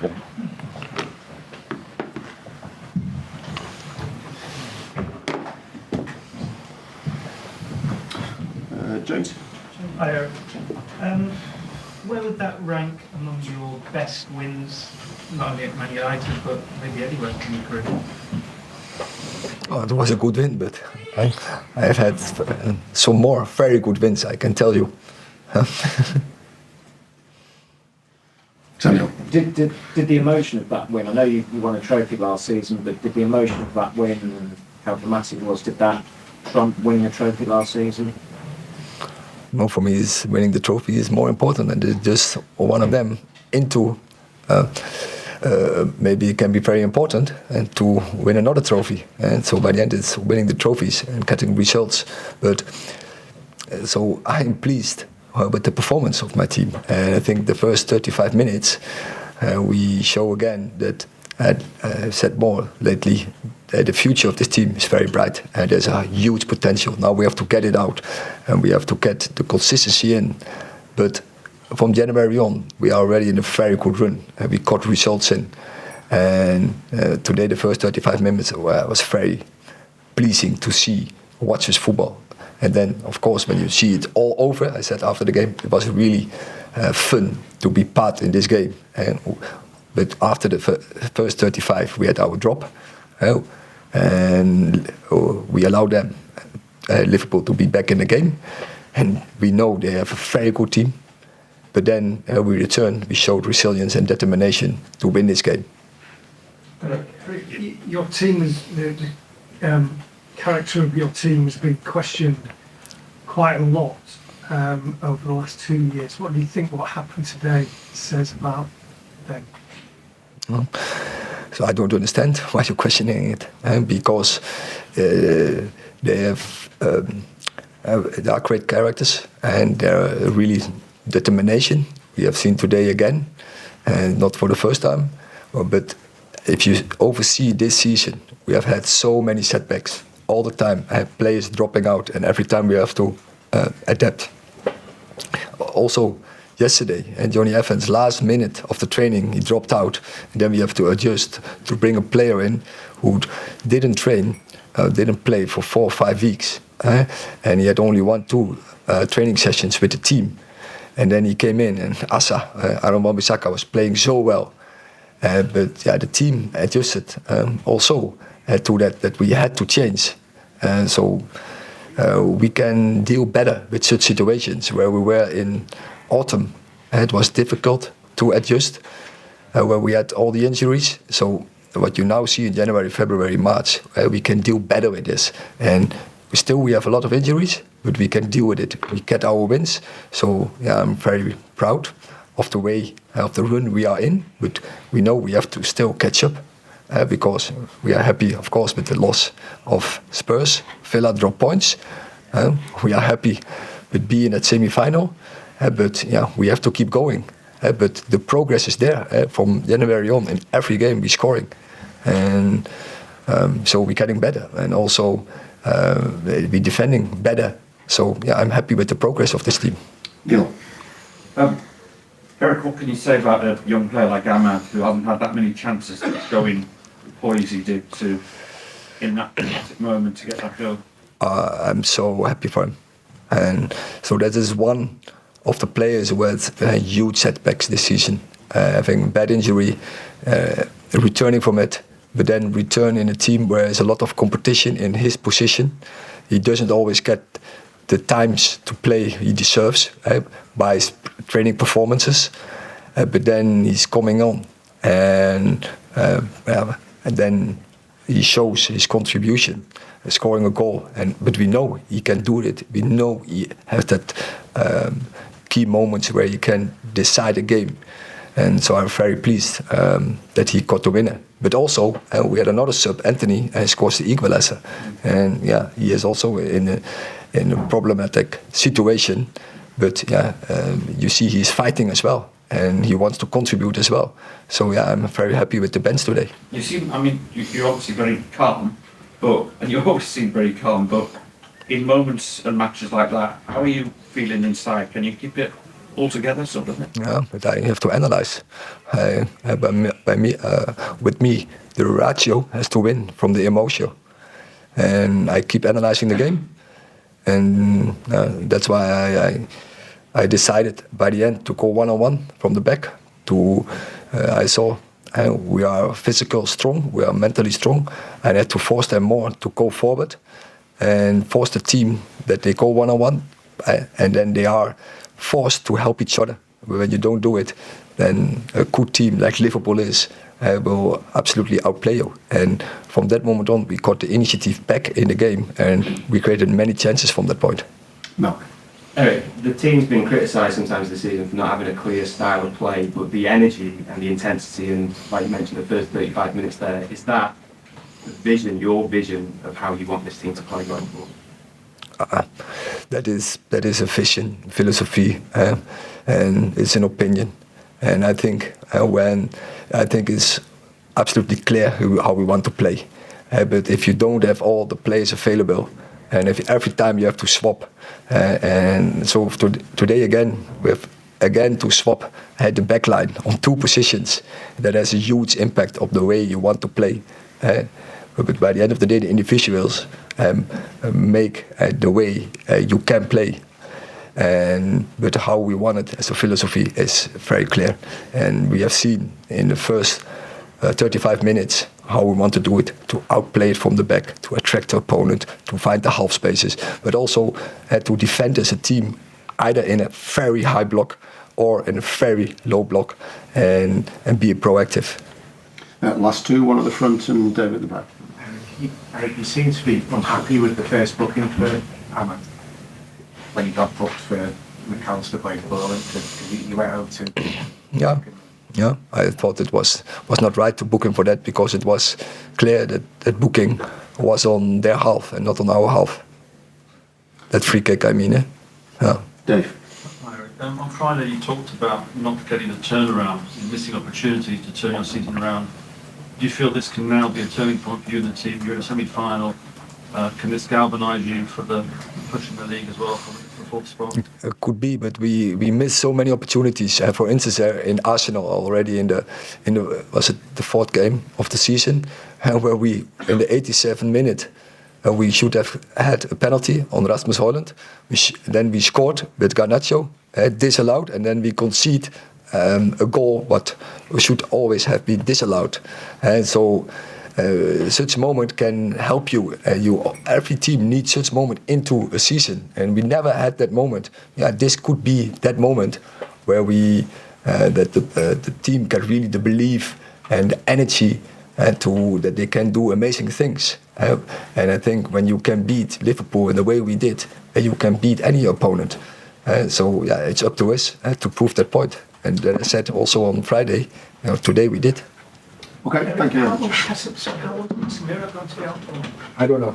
Liverpool. James? Hi, Erik. Where would that rank among your best wins, not only at Man United, but maybe anywhere in your career? Oh, it was a good win, but I have had some more very good wins, I can tell you. Samuel? Did the emotion of that win, I know you won a trophy last season, but did the emotion of that win and how dramatic it was, did that trump winning a trophy last season? No, for me, winning the trophy is more important, and it's just one of them. Maybe it can be very important and to win another trophy. And so by the end, it's winning the trophies and getting results. But so I'm pleased with the performance of my team. And I think the first 35 minutes, we show again that I've said more lately. The future of this team is very bright, and there's a huge potential. Now we have to get it out, and we have to get the consistency in. But from January on, we are already in a very good run, and we got results in. And today, the first 35 minutes was very pleasing to see, watch this football. And then, of course, when you see it all over, I said after the game, it was really fun to be part in this game. But after the first 35, we had our drop. And we allowed them, Liverpool, to be back in the game. And we know they have a very good team. But then we returned, we showed resilience and determination to win this game. Your team is, the character of your team has been questioned quite a lot over the last 2 years. What do you think what happened today says about them? So I don't understand why you're questioning it, because they are great characters and they're really determination. We have seen today again, and not for the first time. But if you oversee this season, we have had so many setbacks all the time. I have players dropping out, and every time we have to adapt. Also, yesterday, and Johnny Evans, last minute of the training, he dropped out. And then we have to adjust to bring a player in who didn't train, didn't play for 4 or 5 weeks. And he had only 1-2 training sessions with the team. And then he came in, and Aaron Wan-Bissaka was playing so well. But yeah, the team adjusted also to that we had to change. So we can deal better with such situations where we were in autumn. It was difficult to adjust where we had all the injuries. So what you now see in January, February, March, we can deal better with this. And we have a lot of injuries, but we can deal with it. We get our wins. So yeah, I'm very proud of the way of the run we are in. But we know we have to still catch up because we are happy, of course, with the loss of Spurs. Villa dropped points. We are happy with being at semi-final. But yeah, we have to keep going. But the progress is there from January on. In every game, we're scoring, and so we're getting better, and also we're defending better. So yeah, I'm happy with the progress of this team. Neil? Erik, what can you say about a young player like Ahmad who hasn't had that many chances to show in the poise he did to, in that dramatic moment, to get that goal? I'm so happy for him, and so that is one of the players who had huge setbacks this season, having bad injury, returning from it, but then return in a team where there's a lot of competition in his position. He doesn't always get the times to play he deserves by his training performances, but then he's coming on, and then he shows his contribution, scoring a goal. But we know he can do it. We know he has that key moments where he can decide a game. And so I'm very pleased that he got the winner. But also, we had another sub, Anthony, and scores the equalizer. And yeah, he is also in a problematic situation. But yeah, you see he's fighting as well. And he wants to contribute as well. So yeah, I'm very happy with the bench today. You seem, you're obviously very calm, and you always seem very calm, but in moments and matches like that, how are you feeling inside? Can you keep it altogether, sort of thing. Yeah, but I have to analyze. With me, the ratio has to win from the emotion, and I keep analyzing the game, and that's why I decided by the end to go one-on-one from the back. I saw we are physical strong, we are mentally strong, and I had to force them more to go forward, and force the team that they go one-on-one, and then they are forced to help each other. When you don't do it, then a good team like Liverpool is will absolutely outplay you. And from that moment on, we got the initiative back in the game, and we created many chances from that point. No. Erik, the team's been criticised sometimes this season for not having a clear style of play, but the energy and the intensity, and like you mentioned, the first 35 minutes there, is that the vision, your vision of how you want this team to play going forward? That is a vision, philosophy, and it's an opinion. And I think it's absolutely clear how we want to play. But if you don't have all the players available, and if every time you have to swap, and so today again we have to swap the back line on 2 positions, that has a huge impact of the way you want to play. But by the end of the day, the individuals make the way you can play. But how we want it as a philosophy is very clear. And we have seen in the first 35 minutes how we want to do it, to outplay it from the back, to attract the opponent, to find the half spaces, but also to defend as a team, either in a very high block or in a very low block, and be proactive. Last two, one at the front and Dave at the back. Erik, you seem to be unhappy with the first booking for Hammond when you got booked for McAllister playing Berlin, because you went over to... Yeah, I thought it was not right to book him for that, because it was clear that booking was on their half and not on our half. That free kick, I mean. Yeah. Dave. Hi, Erik. On Friday you talked about not getting a turnaround, missing opportunities to turn your season around. Do you feel this can now be a turning point for you and the team? You're in a semi-final. Can this galvanise you for the pushing the league as well for the fourth spot? It could be, but we missed so many opportunities. For instance, in Arsenal already in the was it the 4th game of the season, where we in the 87th minute we should have had a penalty on Rasmus Højlund. Then we scored with Garnacho, disallowed, and then we concede a goal what should always have been disallowed. And so such moment can help you. Every team needs such moment into a season, and we never had that moment. Yeah, this could be that moment where that the team can really the belief and the energy that they can do amazing things. And I think when you can beat Liverpool in the way we did, you can beat any opponent. So yeah, it's up to us to prove that point. And then I said also on Friday, today we did. Okay, thank you. How long Casemiro going to be out for? I don't know.